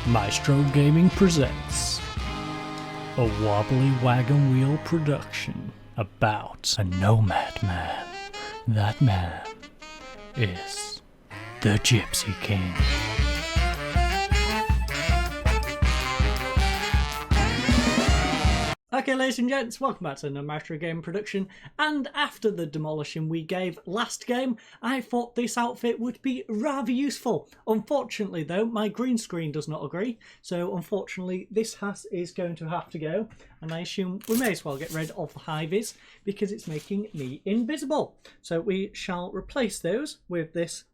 Maestro Gaming presents a wobbly wagon wheel production about a nomad man. That man is the Gypsy King. Okay, ladies and gents, welcome back to another Maestro Game production. And after the demolition we gave last game, I thought this outfit would be rather useful. Unfortunately though, my green screen does not agree, so unfortunately this hat is going to have to go, and I assume we may as well get rid of the high-vis because it's making me invisible. So we shall replace those with this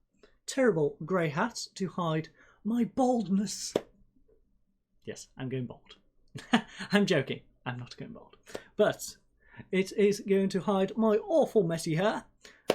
terrible grey hat to hide my baldness. Yes, I'm going bald. I'm joking. I'm not going bald, but it is going to hide my awful messy hair,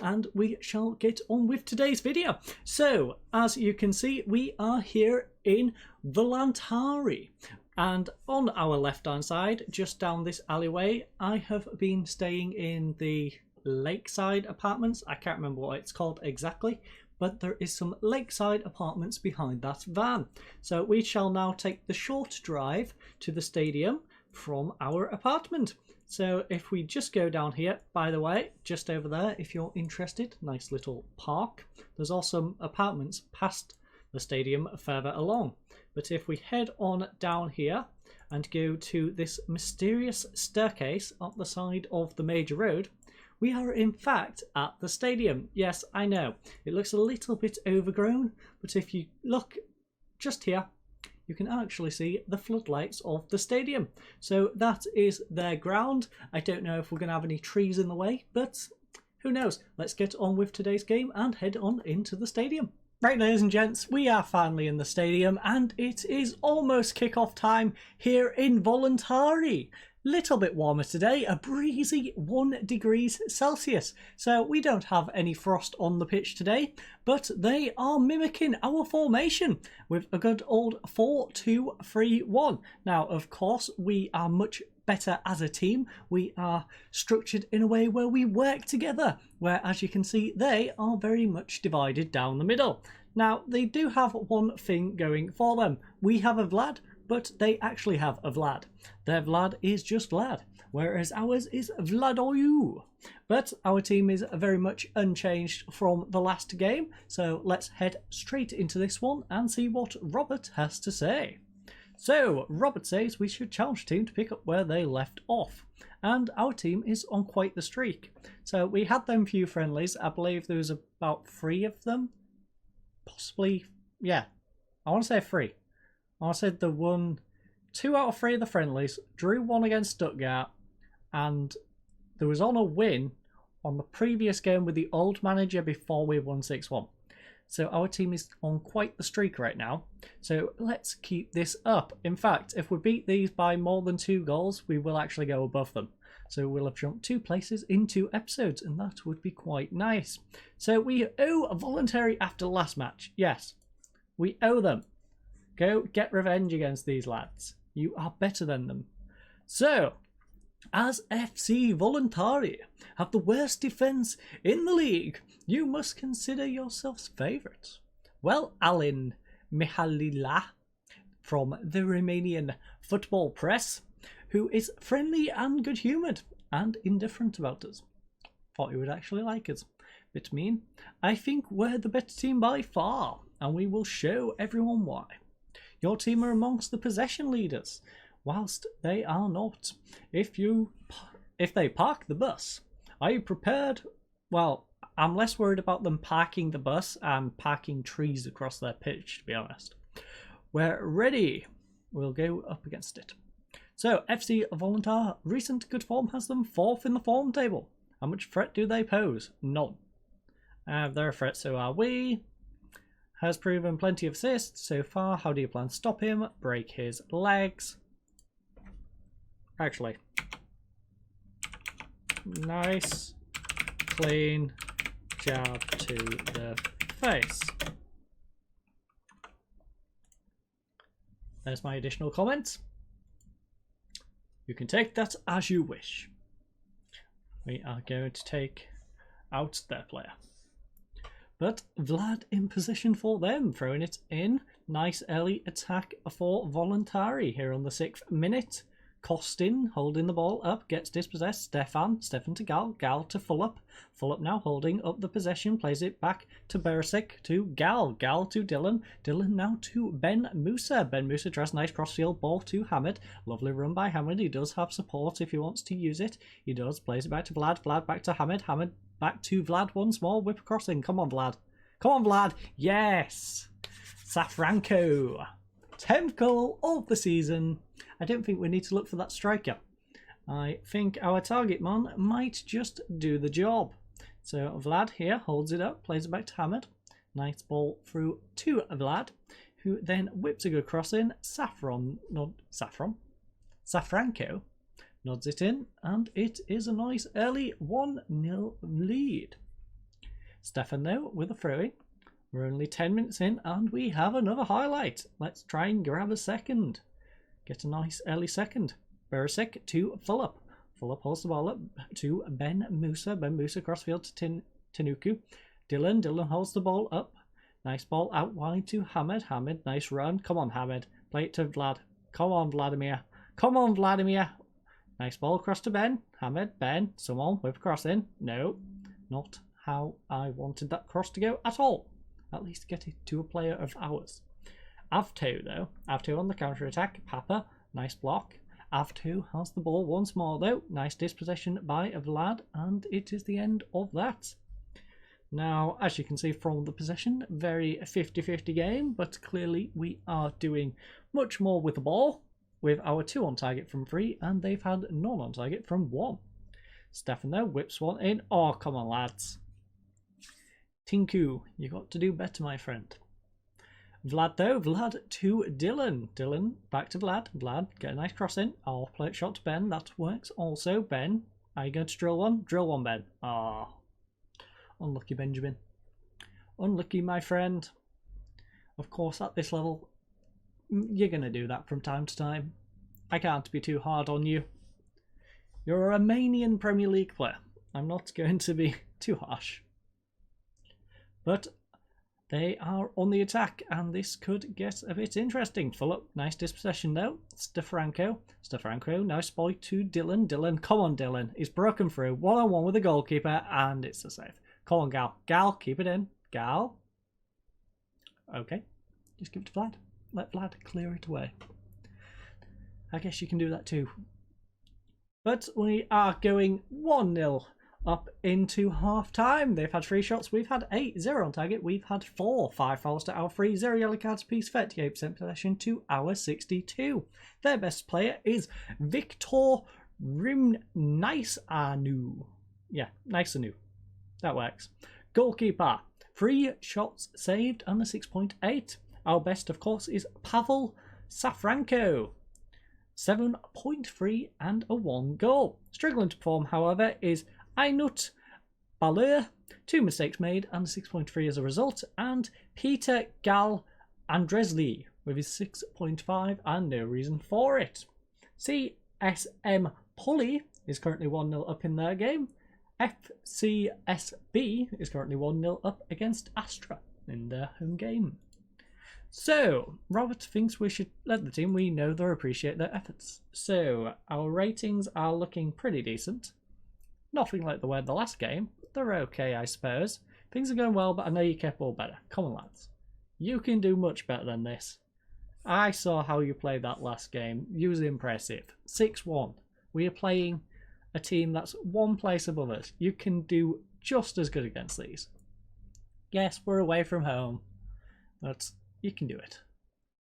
and we shall get on with today's video. So, as you can see, we are here in Voluntari, and on our left-hand side, just down this alleyway, I have been staying in the lakeside apartments. I can't remember what it's called exactly, but there is some lakeside apartments behind that van. So we shall now take the short drive to the stadium from our apartment. So if we just go down here, by the way, just over there, if you're interested, nice little park. There's also apartments past the stadium further along. But if we head on down here and go to this mysterious staircase up the side of the major road, we are in fact at the stadium. Yes, I know, it looks a little bit overgrown, but if you look just here, you can actually see the floodlights of the stadium. So that is their ground. I don't know if we're going to have any trees in the way, but who knows? Let's get on with today's game and head on into the stadium. Right, ladies and gents, we are finally in the stadium and it is almost kick-off time here in Voluntari. Little bit warmer today, a breezy 1 degrees Celsius. So we don't have any frost on the pitch today, but they are mimicking our formation with a good old 4-2-3-1. Now, of course, we are much better as a team. We are structured in a way where we work together, where, as you can see, they are very much divided down the middle. Now, they do have one thing going for them. We have a Vlad, but they actually have a Vlad. Their Vlad is just Vlad, whereas ours is Vladoyu. But our team is very much unchanged from the last game, so let's head straight into this one and see what Robert has to say. So, Robert says we should challenge the team to pick up where they left off, and our team is on quite the streak. So we had them few friendlies, I believe there was about 3 of them, possibly, yeah, I want to say 3. I said the 2 out of 3 of the friendlies, drew 1 against Stuttgart, and there was on a win on the previous game with the old manager before we won 6-1. So our team is on quite the streak right now. So let's keep this up. In fact, if we beat these by more than 2 goals, we will actually go above them. So we'll have jumped 2 places in 2 episodes, and that would be quite nice. So we owe a voluntary after last match. Yes, we owe them. Go get revenge against these lads. You are better than them. So, as FC Voluntari have the worst defence in the league, you must consider yourselves favourites. Well, Alin Mihalila from the Romanian football press, who is friendly and good-humoured and indifferent about us. Thought he would actually like us. Bit mean. I think we're the better team by far, and we will show everyone why. Your team are amongst the possession leaders, whilst they are not. If they park the bus, are you prepared? Well, I'm less worried about them parking the bus and parking trees across their pitch, to be honest. We're ready. We'll go up against it. So, FC Voluntar, recent good form has them 4th in the form table. How much threat do they pose? None. They're a threat, so are we. Has proven plenty of assists so far. How do you plan to stop him? Break his legs. Actually. Nice, clean jab to the face. There's my additional comments. You can take that as you wish. We are going to take out their player. But Vlad in position for them, throwing it in Nice early attack for Voluntari here on the 6th minute. Costin holding the ball up, gets dispossessed. Stefan to Gal, Gal to Fullup. Fullup now holding up the possession, plays it back to Bersic, to Gal, Gal to Dylan. Dylan now to Ben Musa. Ben Musa tries nice crossfield ball to Hamid. Lovely run by Hamid. He does have support if he wants to use it. He does. Plays it back to Vlad. Vlad back to Hamid. Hamid back to Vlad once more. Whip crossing. Come on, Vlad. Come on, Vlad. Yes. Safranco. 10th goal of the season. I don't think we need to look for that striker. I think our target man might just do the job. So Vlad here holds it up, plays it back to Hamid. Nice ball through to Vlad, who then whips a good cross in. Safranco nods it in, and it is a nice early 1-0 lead. Stefan though with a throw-in. We're only 10 minutes in and we have another highlight. Let's try and grab a second. Get a nice early second. Bersic to Fullup. Fullup holds the ball up to Ben Musa. Ben Musa crossfield to Tanuku. Dylan holds the ball up. Nice ball out wide to Hamid. Hamid, nice run. Come on, Hamid. Play it to Vlad. Come on, Vladimir. Come on, Vladimir. Nice ball across to Ben. Hamid, Ben. Someone whip across in. No, not how I wanted that cross to go at all. At least get it to a player of ours. Avto though. Avto on the counter attack. Papa, nice block. Avto has the ball once more though. Nice dispossession by Vlad, and it is the end of that. Now, as you can see from the possession, very 50-50 game, but clearly we are doing much more with the ball, with our 2 on target from 3, and they've had none on target from 1. Stefan though whips one in. Oh, come on, lads. Tinku, you got to do better, my friend. Vlad though, Vlad to Dylan. Dylan back to Vlad. Vlad, get a nice cross in. Oh, play it shot to Ben. That works also. Ben, are you going to drill one? Drill one, Ben. Ah, unlucky Benjamin. Unlucky, my friend. Of course, at this level, you're going to do that from time to time. I can't be too hard on you. You're a Romanian Premier League player. I'm not going to be too harsh. But they are on the attack, and this could get a bit interesting. Fullup, nice dispossession though. Stefranco, nice ball to Dylan. Dylan, come on, Dylan. He's broken through. 1-on-1 with the goalkeeper, and it's a save. Come on, Gal. Gal, keep it in. Gal. Okay, just give it to Vlad. Let Vlad clear it away. I guess you can do that too. But we are going 1-0. Up into half time. They've had 3 shots. We've had 8. 0 on target. We've had 4. 5 fouls to our 3. 0 yellow cards apiece. 38% possession to our 62. Their best player is Victor Rimnaisanu. Yeah, Naisanu. That works. Goalkeeper. 3 shots saved and a 6.8. Our best, of course, is Pavel Safranco. 7.3 and a 1 goal. Struggling to perform, however, is Ainut Balur, 2 mistakes made and 6.3 as a result, and Peter Gal Andresli with his 6.5 and no reason for it. CSM Pully is currently 1-0 up in their game. FCSB is currently 1-0 up against Astra in their home game. So, Robert thinks we should let the team, we know they appreciate their efforts. So, our ratings are looking pretty decent. Nothing like they were the last game. They're okay, I suppose. Things are going well, but I know you kept all better. Come on, lads. You can do much better than this. I saw how you played that last game. You was impressive. 6-1. We are playing a team that's 1 place above us. You can do just as good against these. Yes, we're away from home, but you can do it.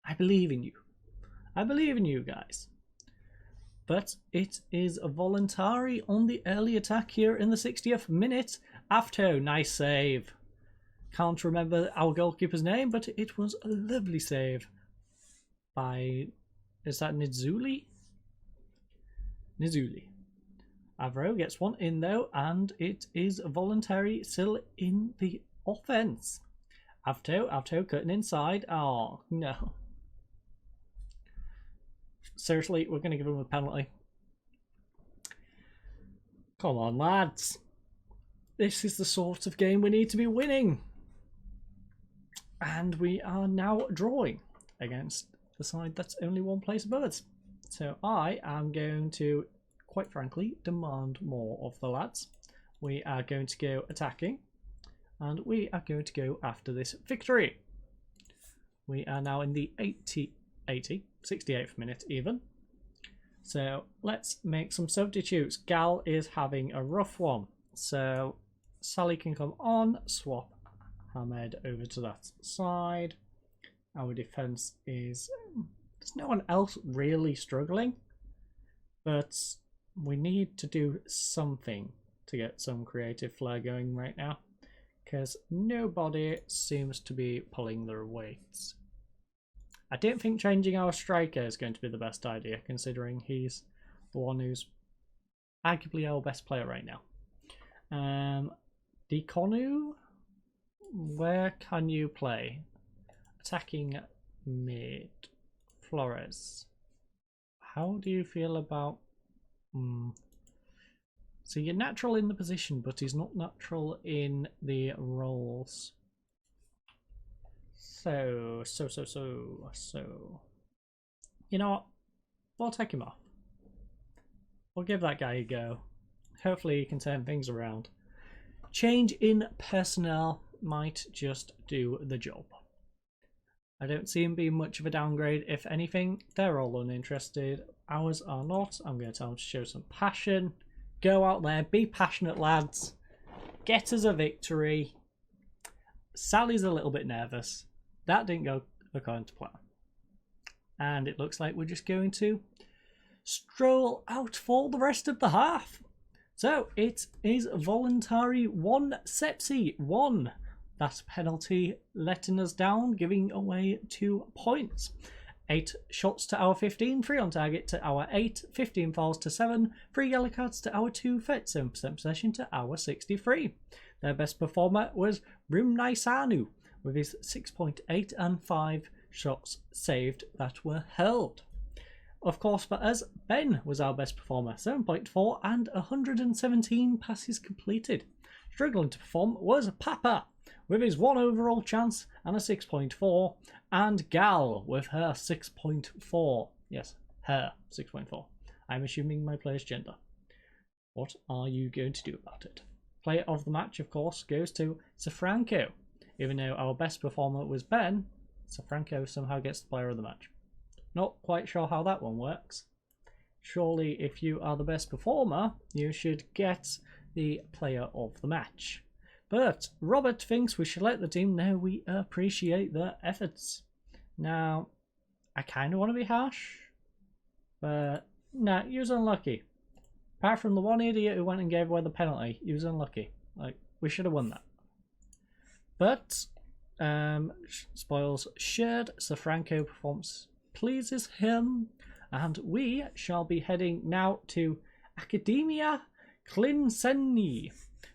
I believe in you. I believe in you guys. But it is a Voluntari on the early attack here in the 60th minute. Avto, nice save. Can't remember our goalkeeper's name, but it was a lovely save by, is that Nizuli? Nizuli. Avro gets one in though, and it is Voluntari still in the offense. Avto cutting inside. Oh, no. Seriously, we're going to give him a penalty. Come on, lads. This is the sort of game we need to be winning. And we are now drawing against the side that's only one place above us. So I am going to, quite frankly, demand more of the lads. We are going to go attacking, and we are going to go after this victory. We are now in the 68th minute even. So let's make some substitutes. Gal is having a rough one. So Sally can come on, swap Hamed over to that side. Our defense is... There's no one else really struggling, but we need to do something to get some creative flair going right now, because nobody seems to be pulling their weights. I don't think changing our striker is going to be the best idea, considering he's the one who's arguably our best player right now. Dekonu, where can you play? Attacking mid. Flores. How do you feel about... So you're natural in the position, but he's not natural in the roles. So. You know what? We'll take him off. We'll give that guy a go. Hopefully he can turn things around. Change in personnel might just do the job. I don't see him being much of a downgrade. If anything, they're all uninterested. Ours are not. I'm going to tell them to show some passion. Go out there, be passionate, lads. Get us a victory. Sally's a little bit nervous. That didn't go according to plan. And it looks like we're just going to stroll out for the rest of the half. So it is voluntary 1, Sepsi 1. That penalty letting us down, giving away 2 points. 8 shots to our 15, 3 on target to our 8, 15 fouls to 7, 3 yellow cards to our 2, 37% possession to our 63. Their best performer was Brumnaisanu with his 6.8 and 5 shots saved that were held. Of course, for us, Ben was our best performer, 7.4 and 117 passes completed. Struggling to perform was Papa with his 1 overall chance and a 6.4, and Gal with her 6.4. Yes, her 6.4. I'm assuming my player's gender. What are you going to do about it? Player of the match, of course, goes to Safranco. Even though our best performer was Ben, Safranco somehow gets the player of the match. Not quite sure how that one works. Surely, if you are the best performer, you should get the player of the match. But Robert thinks we should let the team know we appreciate their efforts. Now, I kind of want to be harsh, but nah, you was unlucky. Apart from the one idiot who went and gave away the penalty, he was unlucky. Like, we should have won that. But, spoils shared. Safranco performance pleases him, and we shall be heading now to Academia Clinceni,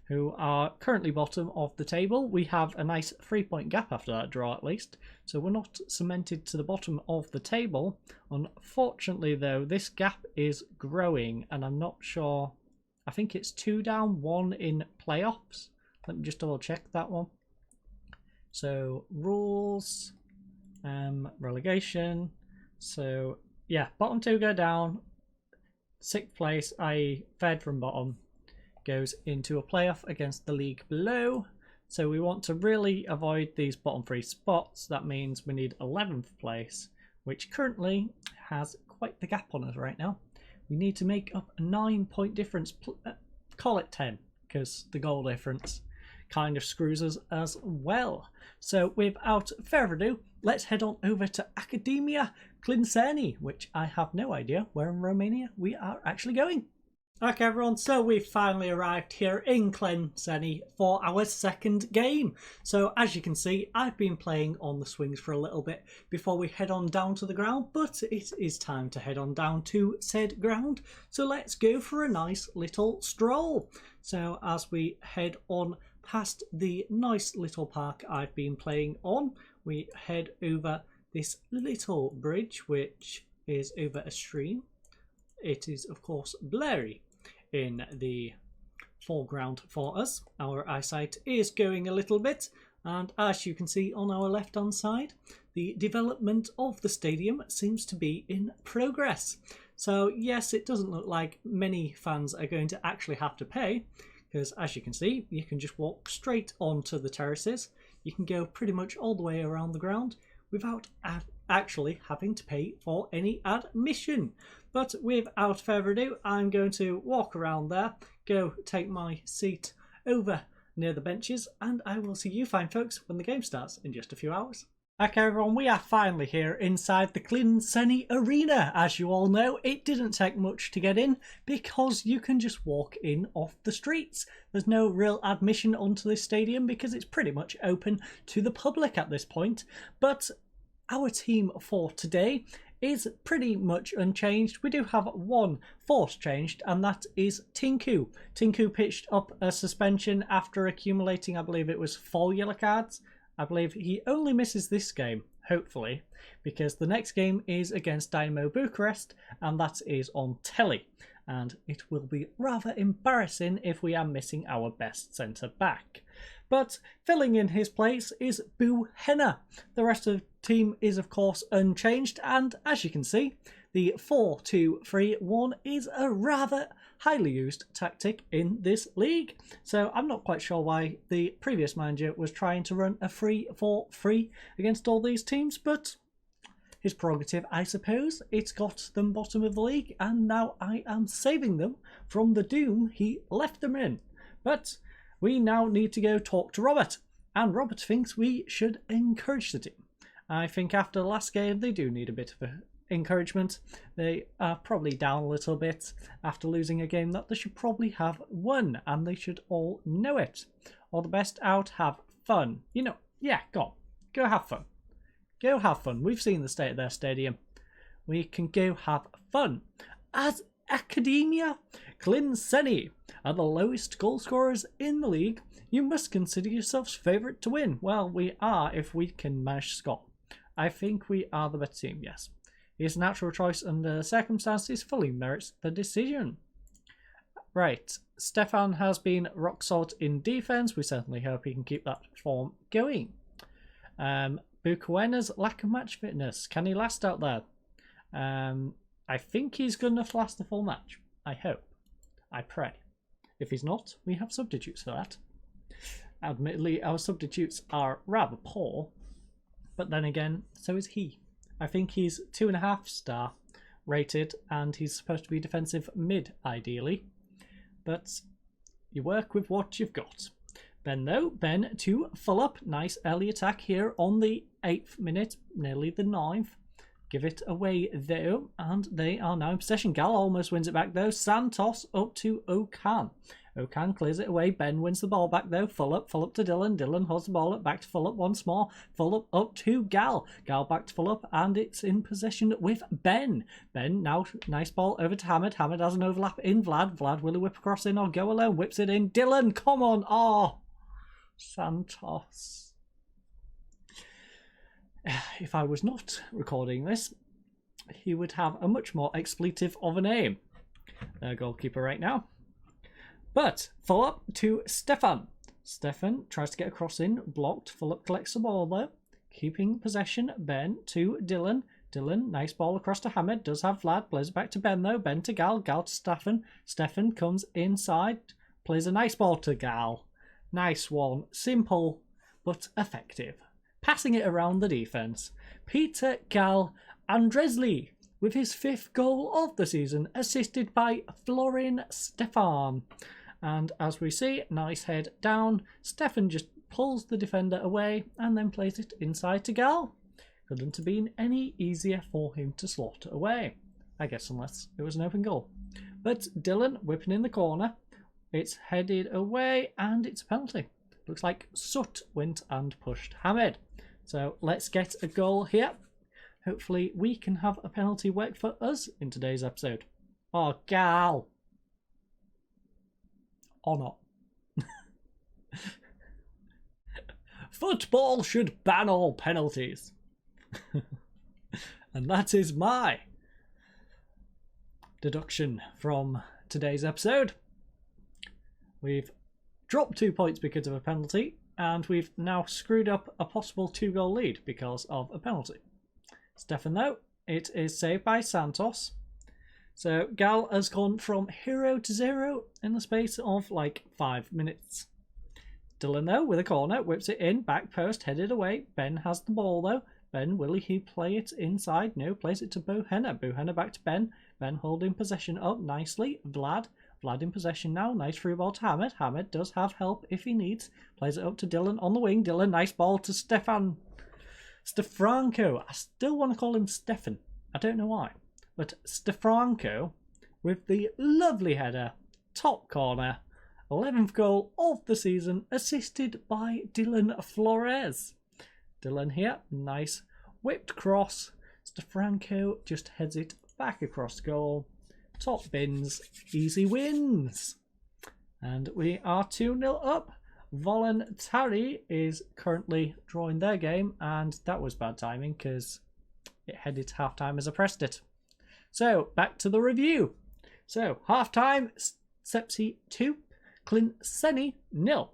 who are currently bottom of the table. We have a nice 3-point gap after that draw at least, so we're not cemented to the bottom of the table. Unfortunately though, this gap is growing, and I'm not sure. I think it's 2 down, 1 in playoffs. Let me just double check that one. So rules, relegation. So yeah, bottom 2 go down. 6th place, i.e. third from bottom, goes into a playoff against the league below. So we want to really avoid these bottom 3 spots. That means we need 11th place, which currently has quite the gap on us right now. We need to make up a 9-point difference. Call it 10, because the goal difference kind of screws us as well. So without further ado, let's head on over to Academia Clinceni, which I have no idea where in Romania we are actually going. Okay everyone, so we've finally arrived here in Clinceni for our second game. So as you can see, I've been playing on the swings for a little bit before we head on down to the ground, but it is time to head on down to said ground. So let's go for a nice little stroll. So as we head on past the nice little park I've been playing on, we head over this little bridge which is over a stream. It is of course blurry in the foreground for us. Our eyesight is going a little bit, And as you can see on our left hand side, the development of the stadium seems to be in progress. So yes, it doesn't look like many fans are going to actually have to pay, because as you can see, you can just walk straight onto the terraces. You can go pretty much all the way around the ground without actually having to pay for any admission. But without further ado, I'm going to walk around there, go take my seat over near the benches, and I will see you fine folks when the game starts in just a few hours. Okay everyone, we are finally here inside the Gypsy Arena. As you all know, it didn't take much to get in because you can just walk in off the streets. There's no real admission onto this stadium because it's pretty much open to the public at this point. But our team for today is pretty much unchanged. We do have one force changed, and that is Tinku. Tinku pitched up a suspension after accumulating, I believe it was 4 yellow cards. I believe he only misses this game, hopefully, because the next game is against Dynamo Bucharest, and that is on telly. And it will be rather embarrassing if we are missing our best centre-back. But filling in his place is Boo Henna. The rest of the team is, of course, unchanged, and as you can see, the 4-2-3-1 is a rather highly used tactic in this league. So I'm not quite sure why the previous manager was trying to run a 3-4-3 against all these teams, but his prerogative, I suppose. It's got them bottom of the league, and now I am saving them from the doom he left them in. But we now need to go talk to Robert, and Robert thinks we should encourage the team. I think after the last game they do need a bit of encouragement. They are probably down a little bit after losing a game that they should probably have won, and they should all know it. All the best out, have fun. You know, yeah, go have fun. Go have fun. We've seen the state of their stadium. We can go have fun. As Academia Gypsy are the lowest goal scorers in the league, you must consider yourselves favourite to win. Well, we are if we can manage to score. I think we are the better team, yes. His natural choice under the circumstances fully merits the decision. Right, Stefan has been rock solid in defence. We certainly hope he can keep that form going. Bukawena's lack of match fitness. Can he last out there? I think he's good enough to last the full match. I hope. I pray. If he's not, we have substitutes for that. Admittedly, our substitutes are rather poor, but then again, so is he. I think he's 2.5 star rated, and he's supposed to be defensive mid, ideally. But you work with what you've got. Ben, though, Ben to full up. Nice early attack here on the 8th minute, nearly the 9th. Give it away, though, and they are now in possession. Gal almost wins it back, though. Santos up to Okan. Okan clears it away. Ben wins the ball back, though. Full up to Dylan. Dylan holds the ball up, back to full up once more. Full up to Gal. Gal back to full up, and it's in possession with Ben. Ben now, nice ball over to Hamid. Hamid has an overlap in Vlad. Vlad, will he whip across in or go alone? Whips it in. Dylan, come on. Oh, Santos. If I was not recording this, he would have a much more expletive of a name. Goalkeeper right now. But full up to Stefan. Stefan tries to get across in, blocked. Full up collects the ball though. Keeping possession, Ben to Dylan. Dylan, nice ball across to Hamid. Does have Vlad. Plays it back to Ben though. Ben to Gal. Gal to Stefan. Stefan comes inside. Plays a nice ball to Gal. Nice one. Simple but effective. Passing it around the defence. Peter Gal Andresley with his 5th goal of the season, assisted by Florin Stefan. And as we see, nice head down. Stefan just pulls the defender away and then plays it inside to Gal. Couldn't have been any easier for him to slot away. I guess unless it was an open goal. But Dylan whipping in the corner. It's headed away and it's a penalty. Looks like Sut went and pushed Hamid. So let's get a goal here. Hopefully we can have a penalty work for us in today's episode. Oh, Gal. Or not. Football should ban all penalties. And that is my deduction from today's episode. We've dropped 2 points because of a penalty. and we've now screwed up a possible 2-goal lead because of a penalty. Stefan, though, it is saved by Santos. So Gal has gone from hero to 0 in the space of like 5 minutes. Dylan, though, with a corner, whips it in, back post, headed away. Ben has the ball, though. Ben, will he play it inside? No, plays it to Buhena. Buhena back to Ben. Ben holding possession up nicely. Vlad in possession now. Nice through ball to Hamed. Hamed does have help if he needs. Plays it up to Dylan on the wing. Dylan, nice ball to Stefan. Stefranco. I still want to call him Stefan. I don't know why. But Stefranco with the lovely header. Top corner. 11th goal of the season. Assisted by Dylan Flores. Dylan here. Nice whipped cross. Stefranco just heads it back across goal. Top bins. Easy wins. And we are 2-0 up. Voluntari is currently drawing their game, and that was bad timing because it headed to half-time as I pressed it. So, back to the review. So, half-time, Sepsi 2, Clinseni 0.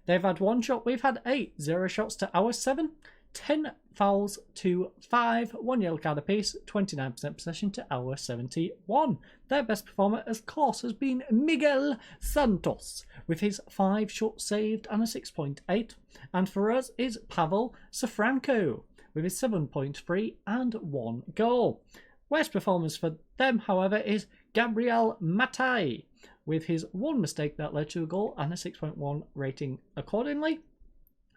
They've had 1 shot, we've had 8. 0 shots to our 7. 10 fouls to 5. 1 yellow card apiece. 29% possession to our 71. Their best performer, of course, has been Miguel Santos with his 5 shots saved and a 6.8. And for us is Pavel Safranco with his 7.3 and 1 goal. Worst performance for them, however, is Gabriel Matai with his 1 mistake that led to a goal and a 6.1 rating accordingly.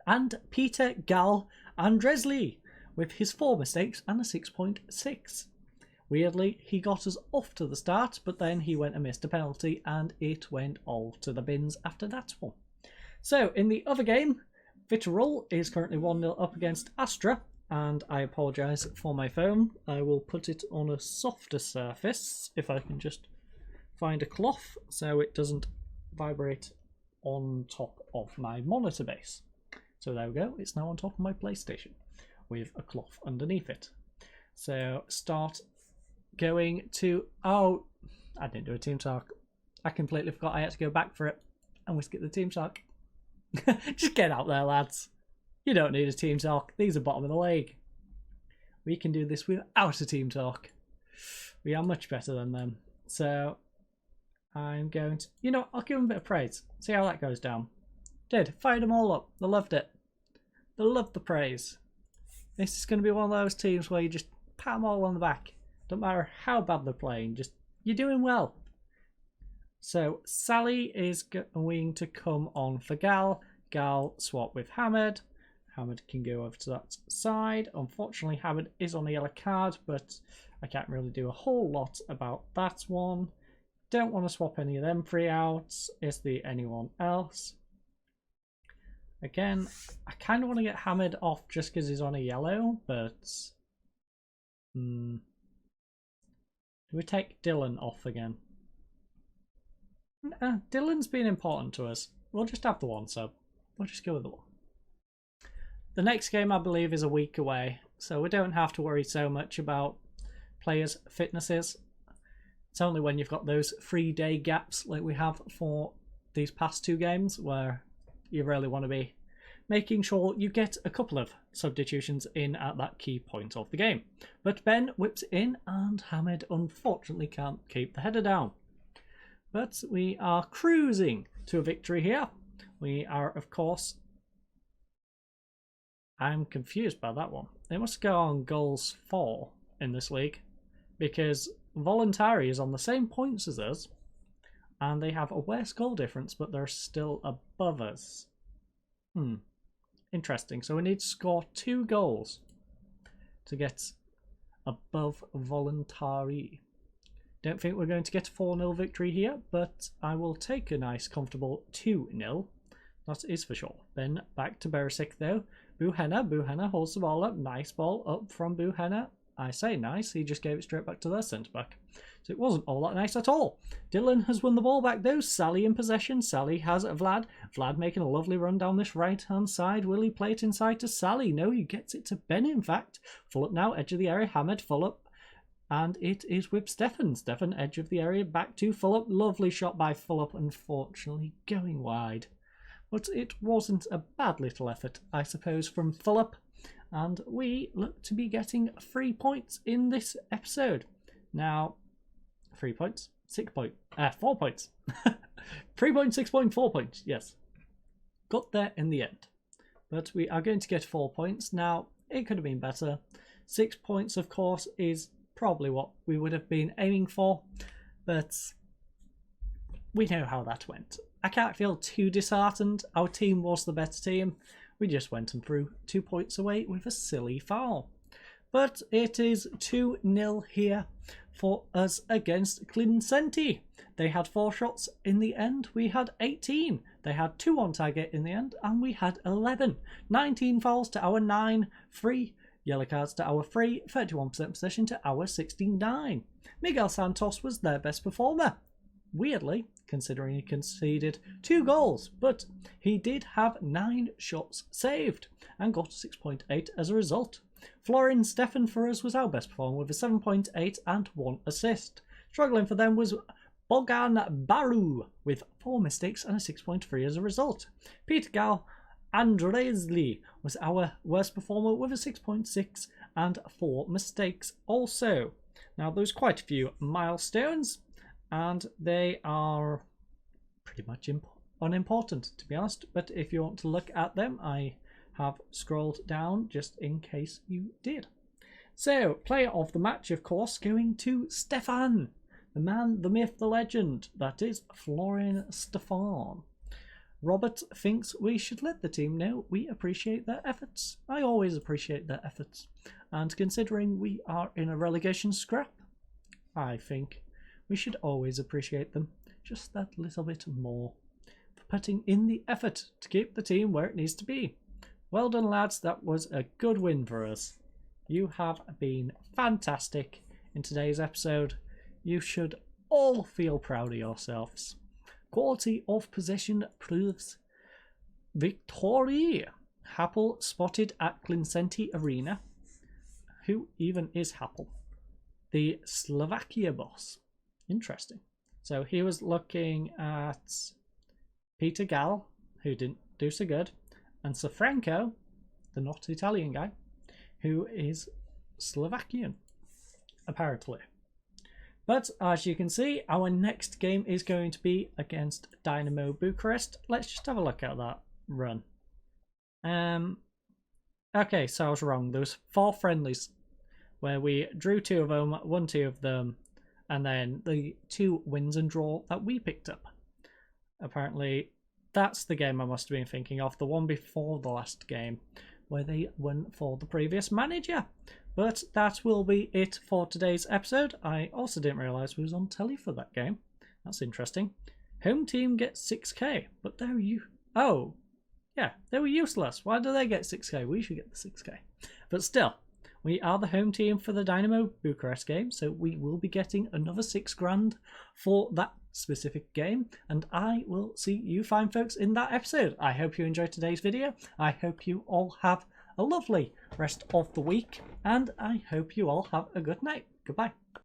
And Peter Gal Andresli with his 4 mistakes and a 6.6. Weirdly, he got us off to the start, but then he went and missed a penalty and it went all to the bins after that one. So, in the other game, Vitterol is currently 1-0 up against Astra, and I apologise for my phone. I will put it on a softer surface, if I can just find a cloth so it doesn't vibrate on top of my monitor base. So there we go, it's now on top of my PlayStation with a cloth underneath it. So start going to, oh, I didn't do a team talk. I completely forgot I had to go back for it and we skipped the team talk. Just get out there, lads. You don't need a team talk. These are bottom of the league. We can do this without a team talk. We are much better than them. So I'm going to, you know, I'll give them a bit of praise. See how that goes down. Did. Fired them all up. They loved it. They loved the praise. This is going to be one of those teams where you just pat them all on the back. Don't matter how bad they're playing. Just, you're doing well. So Sally is going to come on for Gal. Gal swap with Hamed. Hamed can go over to that side. Unfortunately, Hamed is on a yellow card, but I can't really do a whole lot about that one. Don't want to swap any of them 3 out. Is there anyone else? Again, I kind of want to get Hamed off just because he's on a yellow, but do we take Dylan off again? Dylan's been important to us. We'll just have the 1 sub. We'll just go with the 1. The next game, I believe, is a week away, so we don't have to worry so much about players' fitnesses. It's only when you've got those 3-day gaps like we have for these past 2 games where you really want to be making sure you get a couple of substitutions in at that key point of the game. But Ben whips in and Hamed unfortunately can't keep the header down. But we are cruising to a victory here. We are, of course, I'm confused by that one. They must go on goals for in this league because Voluntari is on the same points as us and they have a worse goal difference, but they're still above us. Interesting. So we need to score 2 goals to get above Voluntari. Don't think we're going to get a 4-0 victory here, but I will take a nice comfortable 2-0. That is for sure. Then back to Beresic though. Buhena holds the ball up. Nice ball up from Buhena. I say nice, he just gave it straight back to their centre back. So it wasn't all that nice at all. Dylan has won the ball back though. Sally in possession. Sally has Vlad. Vlad making a lovely run down this right hand side. Will he play it inside to Sally? No, he gets it to Ben in fact. Full up now, edge of the area. Hamed full up. And it is with Stefan. Stefan, edge of the area, back to full up. Lovely shot by full up, unfortunately going wide. but it wasn't a bad little effort, I suppose, from Philip. And we look to be getting 3 points in this episode. Now, 3 points? 4 points. 3 points, 6 points, 4 points, yes. Got there in the end. But we are going to get 4 points. Now, it could have been better. 6 points, of course, is probably what we would have been aiming for. But we know how that went. I can't feel too disheartened. Our team was the better team. We just went and threw 2 points away with a silly foul. But it is 2-0 here for us against Clincenti. They had 4 shots in the end. We had 18. They had 2 on target in the end, and we had 11. 19 fouls to our 9, 3 yellow cards to our 3, 31% possession to our 69. Miguel Santos was their best performer. Weirdly, considering he conceded 2 goals, but he did have 9 shots saved and got 6.8 as a result. Florin Stefan for us was our best performer with a 7.8 and 1 assist. Struggling for them was Bogan Baru with 4 mistakes and a 6.3 as a result. Peter Gal Andresli was our worst performer with a 6.6 and 4 mistakes also. Now there's quite a few milestones, and they are pretty much unimportant, to be honest. But if you want to look at them, I have scrolled down just in case you did. So, player of the match, of course, going to Stefan. The man, the myth, the legend. That is Florin Stefan. Robert thinks we should let the team know we appreciate their efforts. I always appreciate their efforts. And considering we are in a relegation scrap, I think we should always appreciate them just that little bit more for putting in the effort to keep the team where it needs to be. Well done, lads. That was a good win for us. You have been fantastic in today's episode. You should all feel proud of yourselves. Quality of possession proves victory. Happel spotted at Clincenti Arena. Who even is Happel? The Slovakia boss. Interesting. So he was looking at Peter Gal, who didn't do so good, and Sofranco, the not Italian guy, who is Slovakian, apparently. But as you can see, our next game is going to be against Dynamo Bucharest. Let's just have a look at that run. Okay, so I was wrong. There was 4 friendlies where we drew 2 of them, won 2 of them, and then the 2 wins and draw that we picked up. Apparently, that's the game I must have been thinking of, the one before the last game, where they won for the previous manager. But that will be it for today's episode. I also didn't realise we was on telly for that game. That's interesting. Home team gets 6k, but they were useless. Why do they get 6k? We should get the 6k. But still, we are the home team for the Dynamo Bucharest game, so we will be getting another 6 grand for that specific game, and I will see you fine folks in that episode. I hope you enjoyed today's video. I hope you all have a lovely rest of the week, and I hope you all have a good night. Goodbye.